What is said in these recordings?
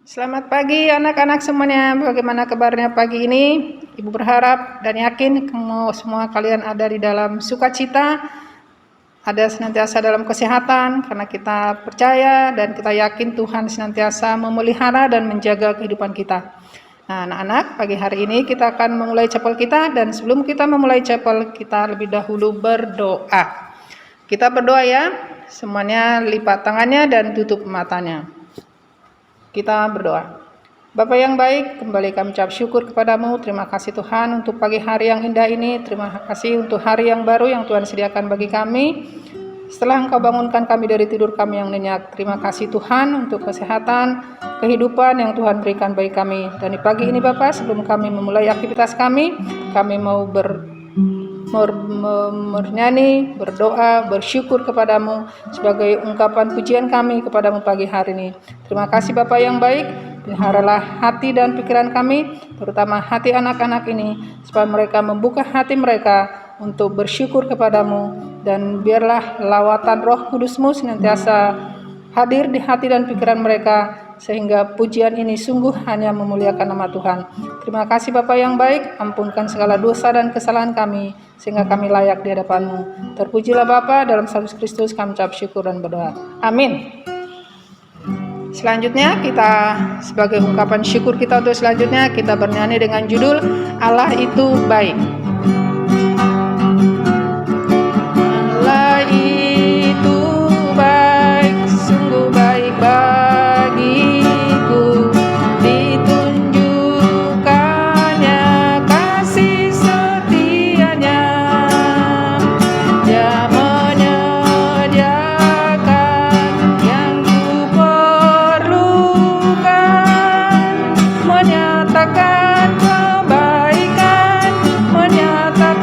Selamat pagi anak-anak semuanya. Bagaimana kabarnya pagi ini? Ibu berharap dan yakin semua kalian ada di dalam sukacita, ada senantiasa dalam kesehatan, karena kita percaya dan kita yakin Tuhan senantiasa memelihara dan menjaga kehidupan kita. Nah, anak-anak, pagi hari ini kita akan memulai chapel kita, dan sebelum kita memulai chapel, kita lebih dahulu berdoa. Kita berdoa ya, semuanya lipat tangannya dan tutup matanya. Kita berdoa. Bapa yang baik, kembali kami ucap syukur kepadamu. Terima kasih Tuhan untuk pagi hari yang indah ini. Terima kasih untuk hari yang baru yang Tuhan sediakan bagi kami. Setelah Engkau bangunkan kami dari tidur kami yang nyenyak. Terima kasih Tuhan untuk kesehatan, kehidupan yang Tuhan berikan bagi kami. Dan di pagi ini Bapa, sebelum kami memulai aktivitas kami mau bernyanyi, berdoa, bersyukur kepadamu sebagai ungkapan pujian kami kepadamu pagi hari ini. Terima kasih Bapa yang baik, peliharalah hati dan pikiran kami, terutama hati anak-anak ini, supaya mereka membuka hati mereka untuk bersyukur kepadamu, dan biarlah lawatan Roh Kudus-Mu senantiasa hadir di hati dan pikiran mereka, sehingga pujian ini sungguh hanya memuliakan nama Tuhan. Terima kasih Bapa yang baik, ampunkan segala dosa dan kesalahan kami, sehingga kami layak di hadapan-Mu. Terpujilah Bapa, dalam Yesus Kristus kami ucap syukur dan berdoa. Amin. Selanjutnya kita sebagai ungkapan syukur kita untuk selanjutnya, kita bernyanyi dengan judul Allah Itu Baik. Allah itu baik, sungguh baik bagiku, ditunjukkannya kasih setianya. Dia menyediakan yang kuperlukan, menyatakan kebaikan, menyatakan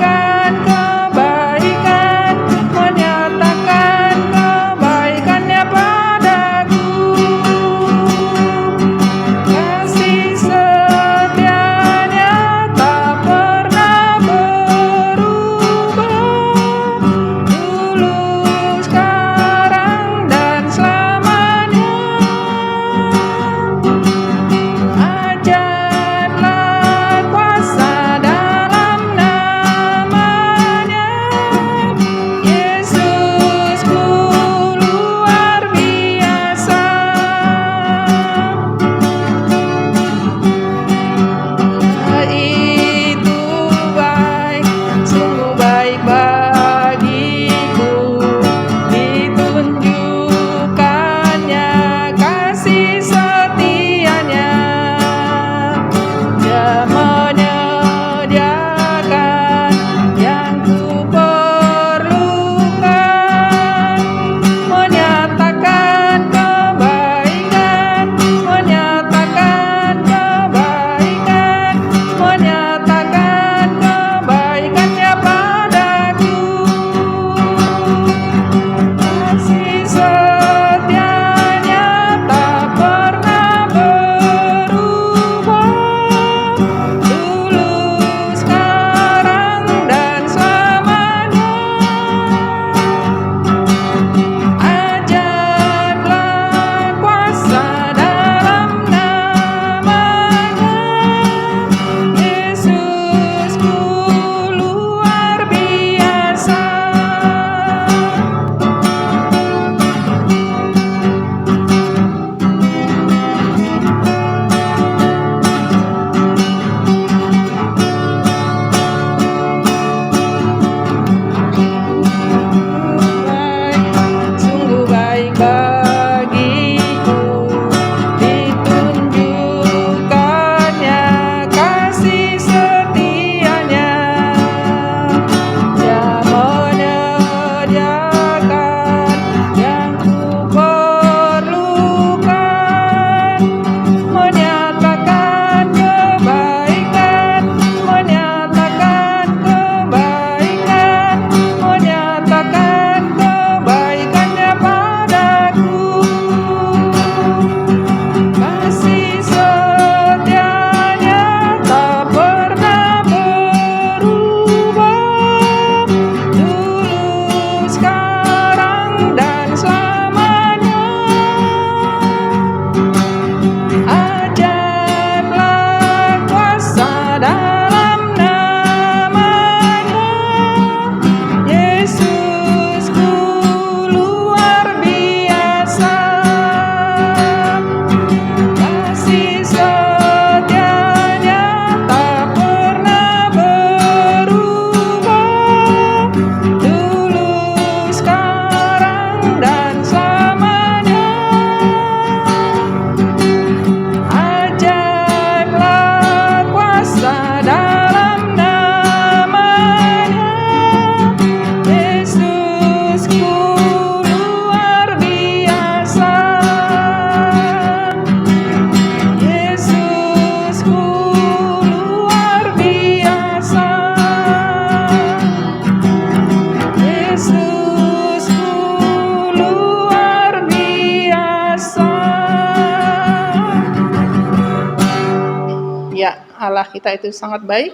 Ya, Allah kita itu sangat baik.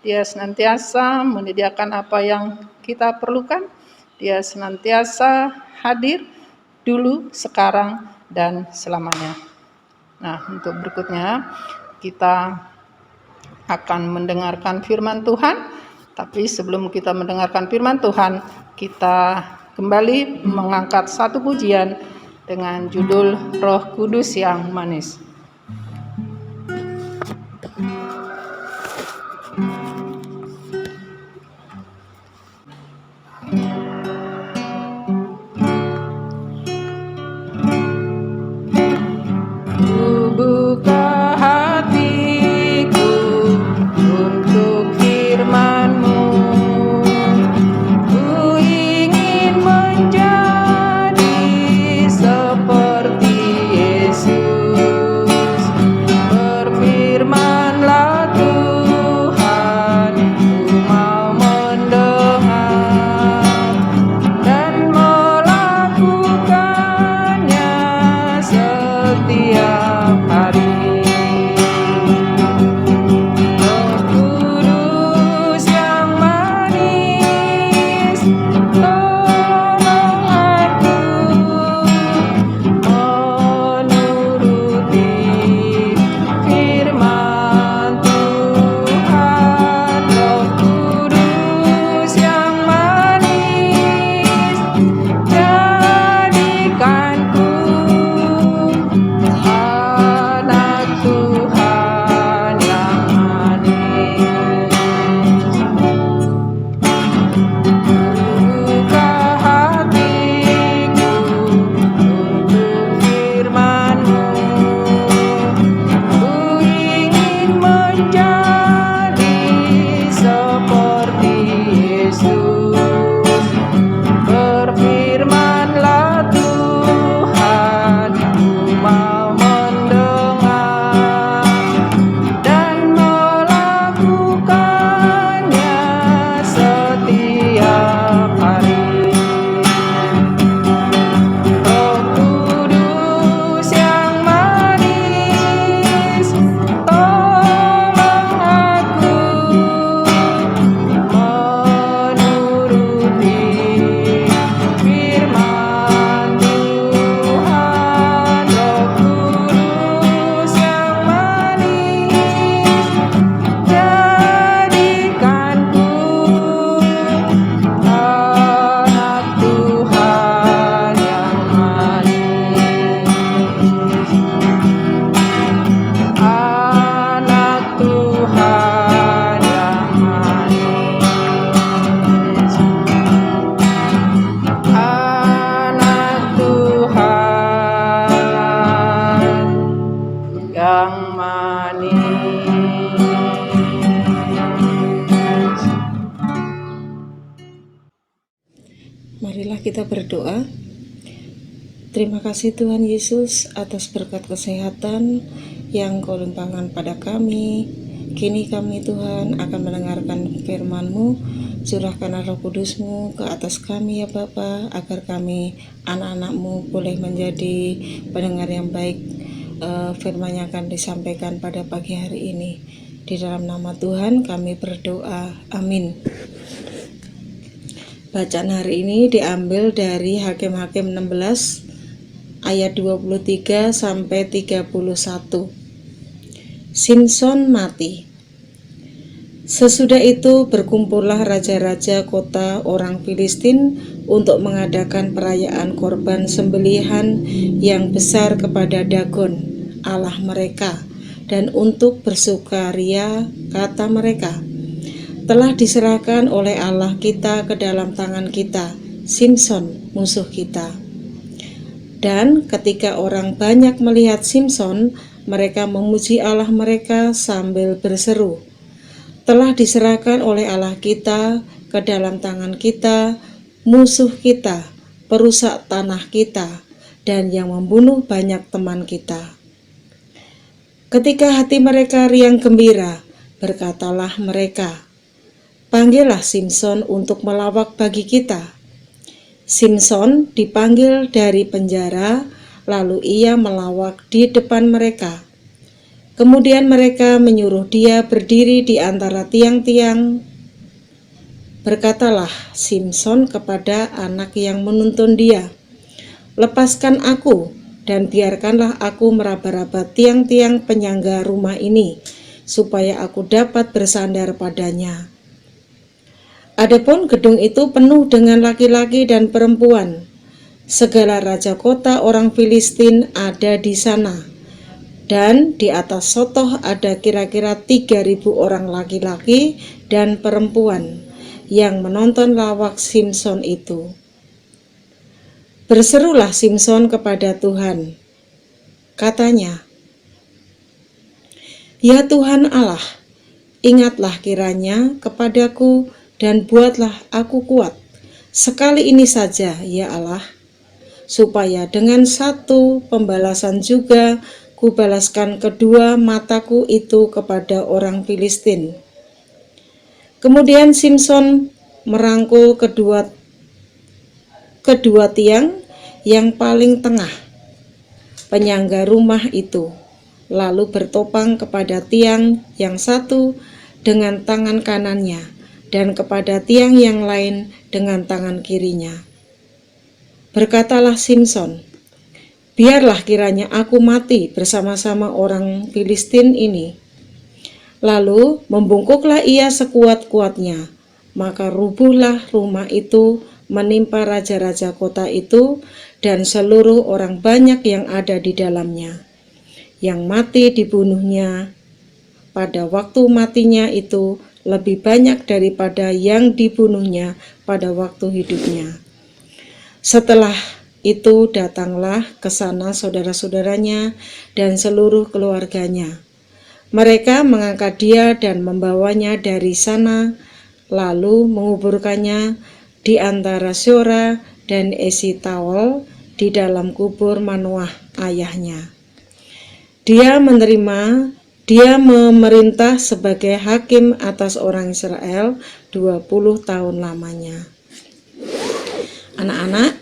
Dia senantiasa menyediakan apa yang kita perlukan. Dia senantiasa hadir dulu, sekarang, dan selamanya. Nah, untuk berikutnya kita akan mendengarkan firman Tuhan. Tapi sebelum kita mendengarkan firman Tuhan, kita kembali mengangkat satu pujian dengan judul Roh Kudus yang Manis. Buka hatiku untuk firman-Mu. Ku ingin menjadi seperti Yesus. Berfirman-Lah Tuhan, ku mau mendengar dan melakukannya setiap hari. Roh Kudus yang manis, tolong aku menuruti firman Tuhan. Roh Kudus yang manis, jadikanku anak Tuhan yang manis. Buka hatiku untuk firman-Mu. Ku ingin menjadi seperti Yesus. Berfirman-Lah Tuhan, ku mau mendengar dan melakukannya setiap hari. Roh Kudus yang manis, tolong aku menuruti firman Tuhan. Roh Kudus yang manis, jadikanku anak Tuhan yang manis. Anak Tuhan yang manis. Anak Tuhan yang manis. Marilah kita berdoa. Terima kasih Tuhan Yesus atas berkat kesehatan yang Kau limpahkan pada kami. Kini kami Tuhan akan mendengarkan firman-Mu. Curahkanlah Roh Kudus-Mu ke atas kami ya Bapa, agar kami anak-anak-Mu boleh menjadi pendengar yang baik firman yang akan disampaikan pada pagi hari ini. Di dalam nama Tuhan kami berdoa. Amin. Bacaan hari ini diambil dari Hakim-Hakim 16 ayat 23 sampai 31. Simson mati. Sesudah itu berkumpullah raja-raja kota orang Filistin untuk mengadakan perayaan korban sembelihan yang besar kepada Dagon, Allah mereka, dan untuk bersukaria, kata mereka, telah diserahkan oleh Allah kita ke dalam tangan kita, Simson, musuh kita. Dan ketika orang banyak melihat Simson, mereka memuji Allah mereka sambil berseru, telah diserahkan oleh Allah kita ke dalam tangan kita, musuh kita, perusak tanah kita, dan yang membunuh banyak teman kita. Ketika hati mereka riang gembira, berkatalah mereka, panggillah Simson untuk melawak bagi kita. Simson dipanggil dari penjara, lalu ia melawak di depan mereka. Kemudian mereka menyuruh dia berdiri di antara tiang-tiang. Berkatalah Simson kepada anak yang menuntun dia, "Lepaskan aku dan biarkanlah aku meraba-raba tiang-tiang penyangga rumah ini, supaya aku dapat bersandar padanya." Adapun gedung itu penuh dengan laki-laki dan perempuan. Segala raja kota orang Filistin ada di sana. Dan di atas sotoh ada kira-kira 3.000 orang laki-laki dan perempuan yang menonton lawak Simson itu. Berserulah Simson kepada Tuhan. Katanya, "Ya Tuhan Allah, ingatlah kiranya kepadaku dan buatlah aku kuat. Sekali ini saja, ya Allah, supaya dengan satu pembalasan juga kubalaskan kedua mataku itu kepada orang Filistin." Kemudian Simson merangkul kedua tiang yang paling tengah penyangga rumah itu, lalu bertopang kepada tiang yang satu dengan tangan kanannya dan kepada tiang yang lain dengan tangan kirinya. Berkatalah Simson, "Biarlah kiranya aku mati bersama-sama orang Filistin ini." Lalu membungkuklah ia sekuat-kuatnya, maka rubuhlah rumah itu menimpa raja-raja kota itu dan seluruh orang banyak yang ada di dalamnya. Yang mati dibunuhnya pada waktu matinya itu lebih banyak daripada yang dibunuhnya pada waktu hidupnya. Setelah itu datanglah ke sana saudara-saudaranya dan seluruh keluarganya. Mereka mengangkat dia dan membawanya dari sana, lalu menguburkannya di antara Syora dan Esitaol di dalam kubur Manoah ayahnya. Dia memerintah sebagai hakim atas orang Israel 20 tahun lamanya. Anak-anak,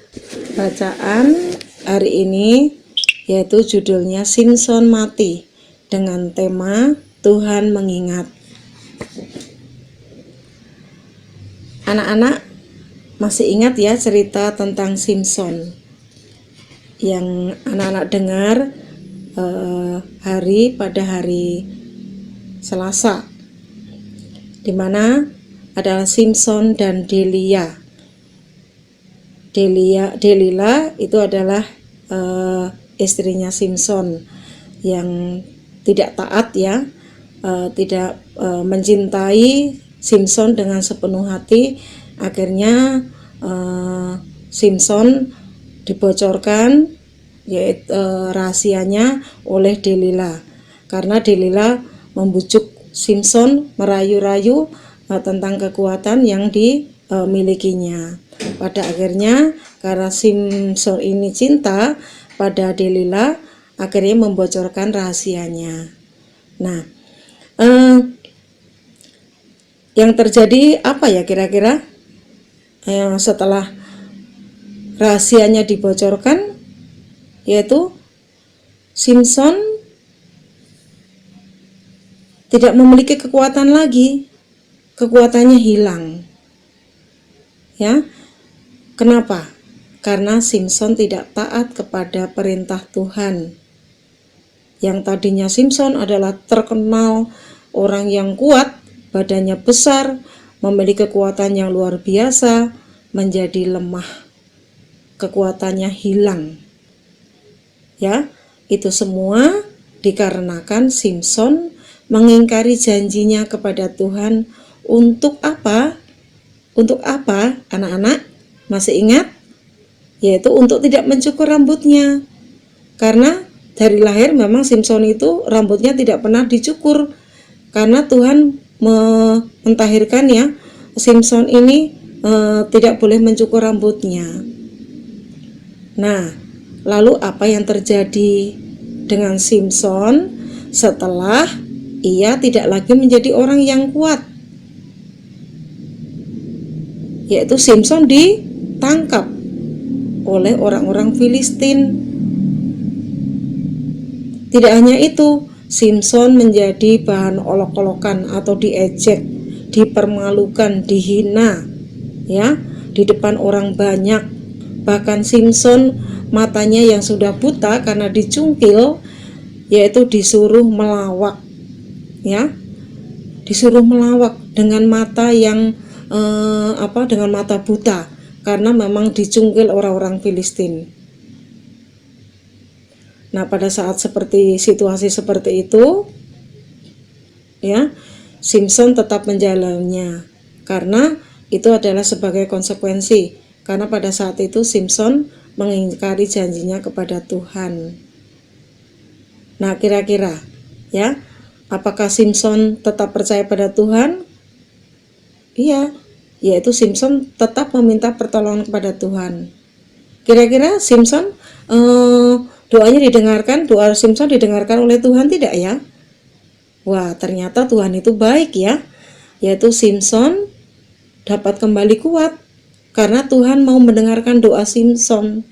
bacaan hari ini yaitu judulnya Simson mati dengan tema Tuhan mengingat. Anak-anak masih ingat ya cerita tentang Simson yang anak-anak dengar pada hari Selasa, di mana adalah Simson dan Delila. Delila itu adalah istrinya Simson yang tidak taat ya, tidak mencintai Simson dengan sepenuh hati. Akhirnya Simson dibocorkan yaitu rahasianya oleh Delila, karena Delila membujuk Simson, merayu-rayu tentang kekuatan yang dimilikinya. Pada akhirnya karena Simson ini cinta pada Delila, akhirnya membocorkan rahasianya. Nah, yang terjadi apa ya kira-kira setelah rahasianya dibocorkan, yaitu Simson tidak memiliki kekuatan lagi, kekuatannya hilang. Ya, kenapa? Karena Simson tidak taat kepada perintah Tuhan. Yang tadinya Simson adalah terkenal orang yang kuat, badannya besar, memiliki kekuatan yang luar biasa, menjadi lemah. Kekuatannya hilang. Ya, itu semua dikarenakan Simson mengingkari janjinya kepada Tuhan. Untuk apa? Untuk apa, anak-anak? Masih ingat? Yaitu untuk tidak mencukur rambutnya. Karena dari lahir memang Simson itu rambutnya tidak pernah dicukur. Karena Tuhan mentahirkan ya, Simson ini tidak boleh mencukur rambutnya. Nah, lalu apa yang terjadi dengan Simson setelah ia tidak lagi menjadi orang yang kuat? Yaitu Simson ditangkap oleh orang-orang Filistin. Tidak hanya itu, Simpson menjadi bahan olok-olokan atau diejek, dipermalukan, dihina, ya, di depan orang banyak. Bahkan Simpson matanya yang sudah buta karena dicungkil, yaitu disuruh melawak, ya, disuruh melawak dengan mata yang dengan mata buta karena memang dicungkil orang-orang Filistin. Nah, pada saat situasi seperti itu, ya, Simpson tetap menjalaninya karena itu adalah sebagai konsekuensi, karena pada saat itu Simpson mengingkari janjinya kepada Tuhan. Nah, kira-kira, ya, apakah Simpson tetap percaya pada Tuhan? Iya, yaitu Simpson tetap meminta pertolongan kepada Tuhan. Kira-kira Simpson doanya didengarkan, doa Simpson didengarkan oleh Tuhan tidak ya? Wah, ternyata Tuhan itu baik ya. Yaitu Simpson dapat kembali kuat karena Tuhan mau mendengarkan doa Simpson.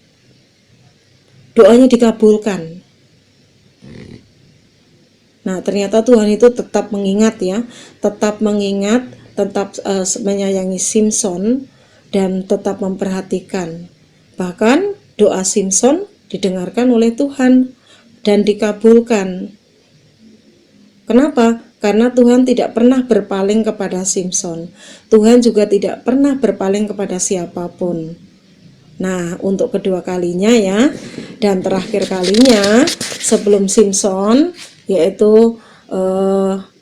Doanya dikabulkan. Nah, ternyata Tuhan itu tetap mengingat ya, tetap mengingat, tetap menyayangi Simpson dan tetap memperhatikan. Bahkan doa Simpson didengarkan oleh Tuhan dan dikabulkan. Kenapa? Karena Tuhan tidak pernah berpaling kepada Simpson. Tuhan juga tidak pernah berpaling kepada siapapun. Nah, untuk kedua kalinya ya, dan terakhir kalinya sebelum Simpson yaitu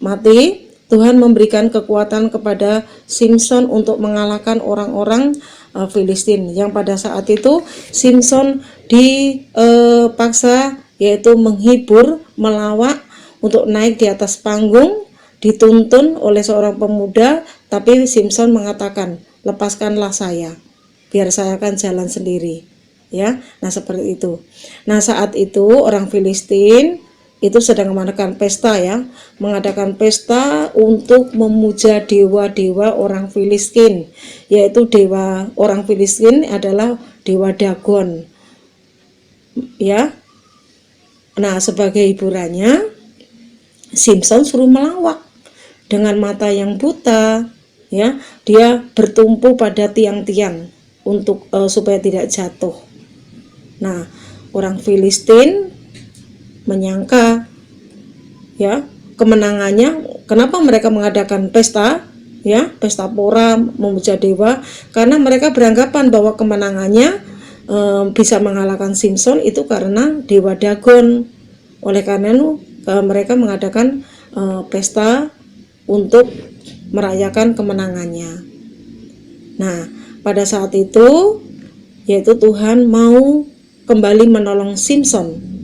mati, Tuhan memberikan kekuatan kepada Simpson untuk mengalahkan orang-orang Filistin, yang pada saat itu Simpson dipaksa yaitu menghibur, melawak untuk naik di atas panggung, dituntun oleh seorang pemuda, tapi Simpson mengatakan, lepaskanlah saya, biar saya akan jalan sendiri, ya. Nah, seperti itu. Nah, saat itu orang Filistin itu sedang mengadakan pesta ya, mengadakan pesta untuk memuja dewa-dewa orang Filistin, yaitu dewa orang Filistin adalah dewa Dagon, ya. Nah, sebagai hiburannya Simpson suruh melawak dengan mata yang buta, ya. Dia bertumpu pada tiang-tiang untuk supaya tidak jatuh. Nah, orang Filistin menyangka ya kemenangannya. Kenapa mereka mengadakan pesta ya, pesta pora memuja dewa? Karena mereka beranggapan bahwa kemenangannya bisa mengalahkan Simpson itu karena dewa Dagon. Oleh karena itu mereka mengadakan pesta untuk merayakan kemenangannya. Nah, pada saat itu yaitu Tuhan mau kembali menolong Simpson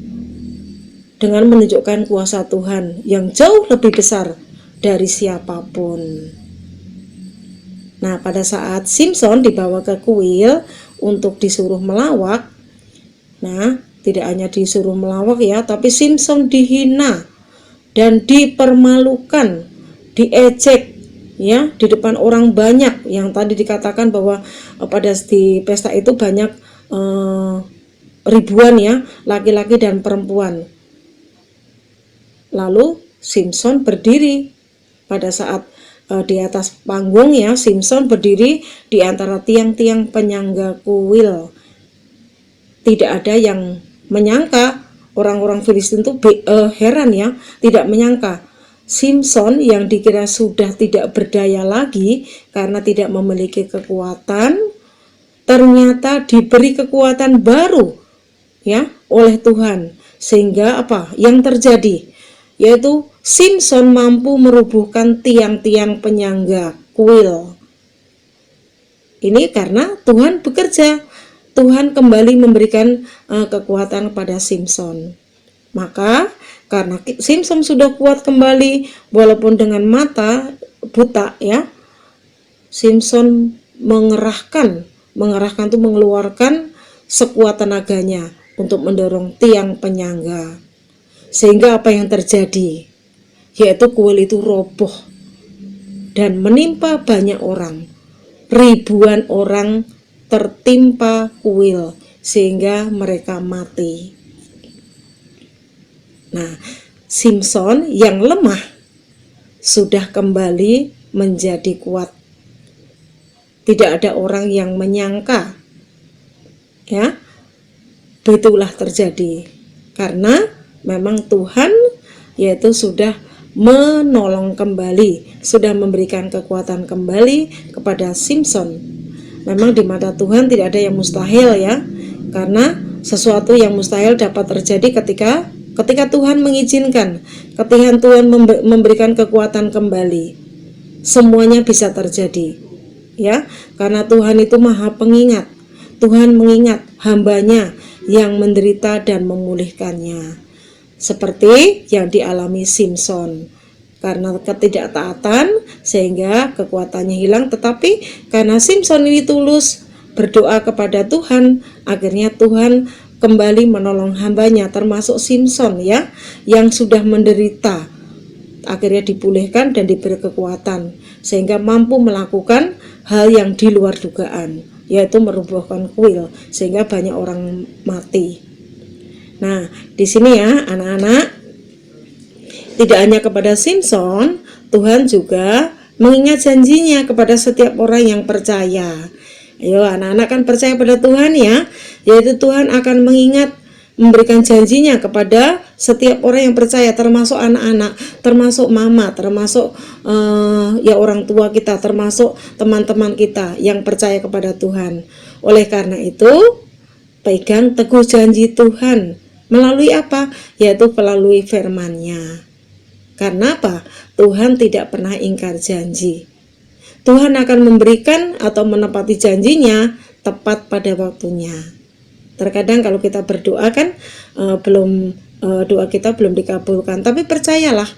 dengan menunjukkan kuasa Tuhan yang jauh lebih besar dari siapapun. Nah, pada saat Simpson dibawa ke kuil untuk disuruh melawak, nah, tidak hanya disuruh melawak ya, tapi Simpson dihina dan dipermalukan, diejek ya di depan orang banyak, yang tadi dikatakan bahwa pada di pesta itu banyak ribuan ya, laki-laki dan perempuan. Lalu Simpson berdiri pada saat di atas panggung ya, Simpson berdiri di antara tiang-tiang penyangga kuil. Tidak ada yang menyangka, orang-orang Filistin itu heran ya, tidak menyangka Simpson yang dikira sudah tidak berdaya lagi karena tidak memiliki kekuatan, ternyata diberi kekuatan baru ya oleh Tuhan. Sehingga apa yang terjadi? Yaitu Simpson mampu merubuhkan tiang-tiang penyangga kuil. Ini karena Tuhan bekerja. Tuhan kembali memberikan kekuatan kepada Simpson. Maka karena Simpson sudah kuat kembali walaupun dengan mata buta ya, Simpson mengerahkan itu mengeluarkan sekuat tenaganya untuk mendorong tiang penyangga. Sehingga apa yang terjadi? Yaitu kuil itu roboh dan menimpa banyak orang. Ribuan orang tertimpa kuil sehingga mereka mati. Nah, Simson yang lemah sudah kembali menjadi kuat. Tidak ada orang yang menyangka, ya, itulah terjadi karena memang Tuhan yaitu sudah menolong kembali, sudah memberikan kekuatan kembali kepada Simson. Memang di mata Tuhan tidak ada yang mustahil, ya, karena sesuatu yang mustahil dapat terjadi ketika Tuhan mengizinkan, ketika Tuhan memberikan kekuatan kembali, semuanya bisa terjadi, ya, karena Tuhan itu maha pengingat. Tuhan mengingat hambanya yang menderita dan memulihkannya, seperti yang dialami Simson. Karena ketidaktaatan sehingga kekuatannya hilang, tetapi karena Simson ini tulus berdoa kepada Tuhan, akhirnya Tuhan kembali menolong hambanya, termasuk Simson, ya, yang sudah menderita, akhirnya dipulihkan dan diberi kekuatan sehingga mampu melakukan hal yang di luar dugaan, yaitu merobohkan kuil sehingga banyak orang mati. Nah, di sini ya anak-anak, tidak hanya kepada Simson, Tuhan juga mengingat janjinya kepada setiap orang yang percaya. Ayo anak-anak kan percaya pada Tuhan, ya, yaitu Tuhan akan mengingat, memberikan janjinya kepada setiap orang yang percaya, termasuk anak-anak, termasuk mama, termasuk ya orang tua kita, termasuk teman-teman kita yang percaya kepada Tuhan. Oleh karena itu, pegang teguh janji Tuhan. Melalui apa? Yaitu melalui firman-Nya. Karena apa? Tuhan tidak pernah ingkar janji. Tuhan akan memberikan atau menepati janjinya tepat pada waktunya. Terkadang kalau kita berdoa kan doa kita belum dikabulkan, tapi percayalah,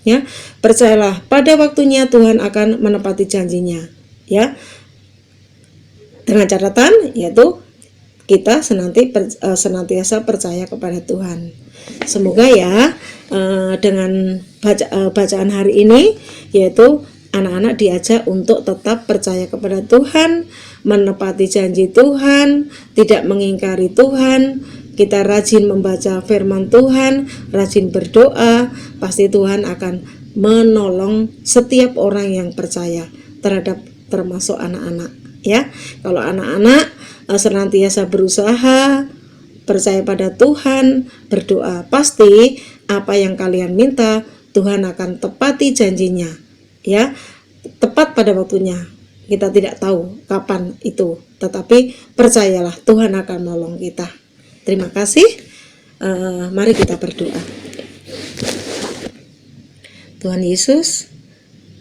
ya, percayalah pada waktunya Tuhan akan menepati janjinya, ya. Dengan catatan yaitu kita senantiasa percaya kepada Tuhan. Semoga ya dengan bacaan hari ini yaitu anak-anak diajak untuk tetap percaya kepada Tuhan, menepati janji Tuhan, tidak mengingkari Tuhan. Kita rajin membaca firman Tuhan, rajin berdoa, pasti Tuhan akan menolong setiap orang yang percaya, termasuk anak-anak, ya. Kalau anak-anak senantiasa berusaha, percaya pada Tuhan, berdoa, pasti apa yang kalian minta Tuhan akan tepati janjinya, ya, tepat pada waktunya. Kita tidak tahu kapan itu, tetapi percayalah Tuhan akan menolong kita. Terima kasih. Mari kita berdoa. Tuhan Yesus,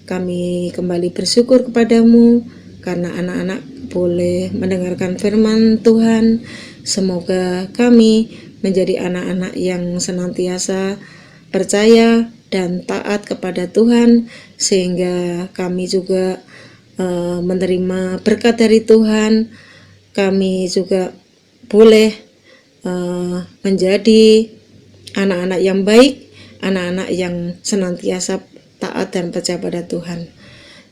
kami kembali bersyukur kepadamu karena anak-anak boleh mendengarkan firman Tuhan. Semoga kami menjadi anak-anak yang senantiasa percaya dan taat kepada Tuhan, sehingga kami juga menerima berkat dari Tuhan. Kami juga boleh menjadi anak-anak yang baik, anak-anak yang senantiasa taat dan percaya pada Tuhan.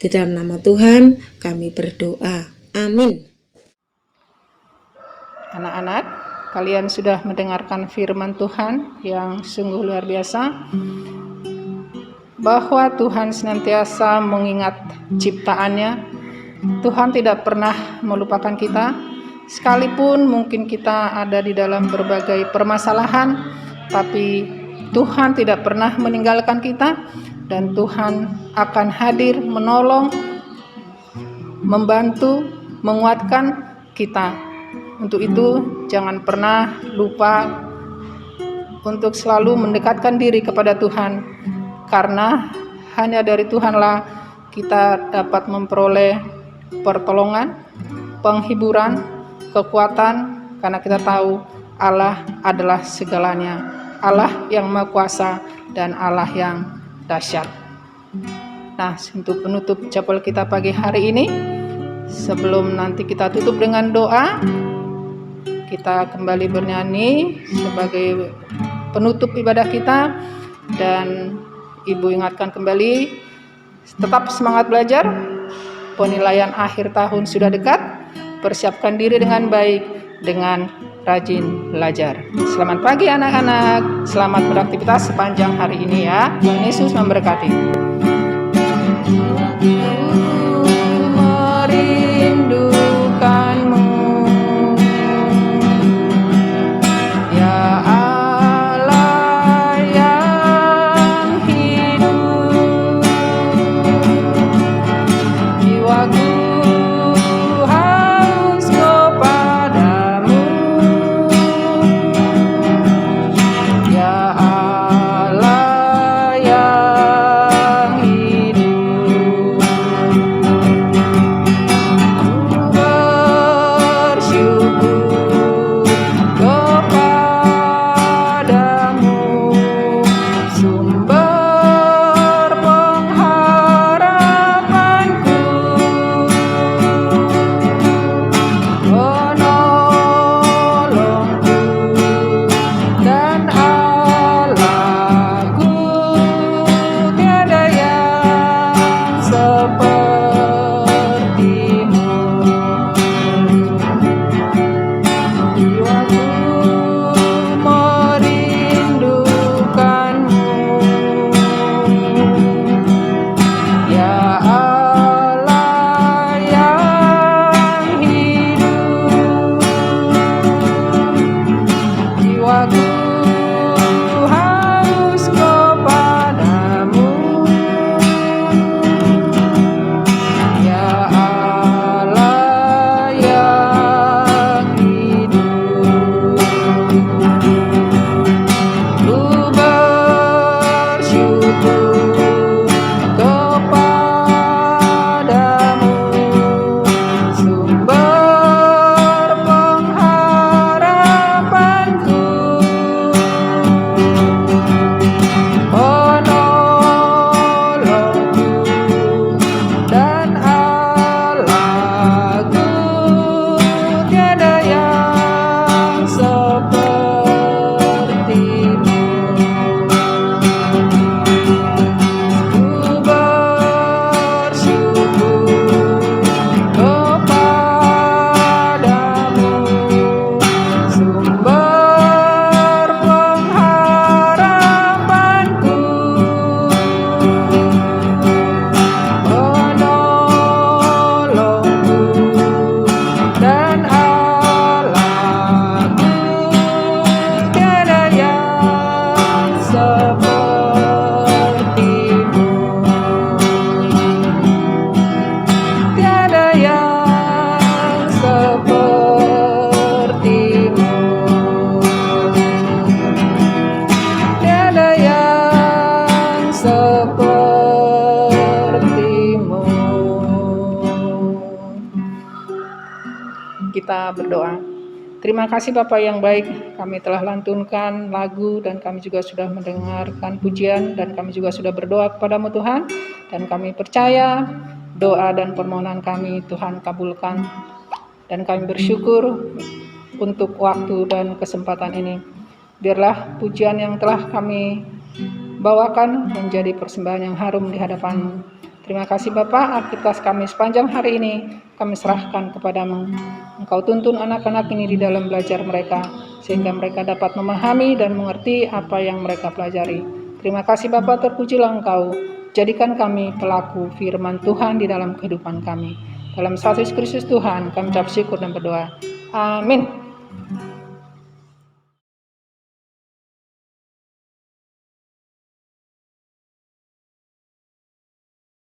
Di dalam nama Tuhan kami berdoa. Amin. Anak-anak, kalian sudah mendengarkan firman Tuhan yang sungguh luar biasa, bahwa Tuhan senantiasa mengingat ciptaannya. Tuhan tidak pernah melupakan kita, sekalipun mungkin kita ada di dalam berbagai permasalahan, tapi Tuhan tidak pernah meninggalkan kita, dan Tuhan akan hadir menolong, membantu, menguatkan kita. Untuk itu jangan pernah lupa untuk selalu mendekatkan diri kepada Tuhan, karena hanya dari Tuhanlah kita dapat memperoleh pertolongan, penghiburan, kekuatan, karena kita tahu Allah adalah segalanya, Allah yang Maha Kuasa dan Allah yang dahsyat. Nah, untuk penutup chapel kita pagi hari ini, sebelum nanti kita tutup dengan doa, kita kembali bernyanyi sebagai penutup ibadah kita. Dan Ibu ingatkan kembali, tetap semangat belajar, penilaian akhir tahun sudah dekat, persiapkan diri dengan baik dengan rajin belajar. Selamat pagi anak-anak, selamat beraktivitas sepanjang hari ini ya. Tuhan Yesus memberkati. Merindukanmu, ya Allah yang hidup, jiwaku haus kepadamu, ya Allah yang hidup. Bersyukur kepadamu, sumber pengharapanku, penolongku dan Allahku, tiada yang sepertimu. Jiwaku merindukanmu, ya Allah yang hidup, jiwaku haus kepadamu, ya Allah yang hidup. Ku bersyukur kepadamu, sumber pengharapanku, penolongku dan Allahku, tiada yang sepertimu. Ku bersyukur kepadamu, sumber pengharapanku, penolongku dan Allahku, tiada yang sepertimu, tiada yang sepertimu, tiada yang sepertimu. Kita berdoa. Terima kasih Bapa yang baik, kami telah lantunkan lagu dan kami juga sudah mendengarkan pujian dan kami juga sudah berdoa kepadamu Tuhan, dan kami percaya doa dan permohonan kami Tuhan kabulkan, dan kami bersyukur untuk waktu dan kesempatan ini. Biarlah pujian yang telah kami bawakan menjadi persembahan yang harum di hadapan-Mu. Terima kasih Bapa, aktivitas kami sepanjang hari ini kami serahkan kepadamu. Engkau tuntun anak-anak ini di dalam belajar mereka, sehingga mereka dapat memahami dan mengerti apa yang mereka pelajari. Terima kasih Bapa, terpujilah Engkau. Jadikan kami pelaku firman Tuhan di dalam kehidupan kami. Dalam Yesus Kristus Tuhan, kami ucap syukur dan berdoa. Amin.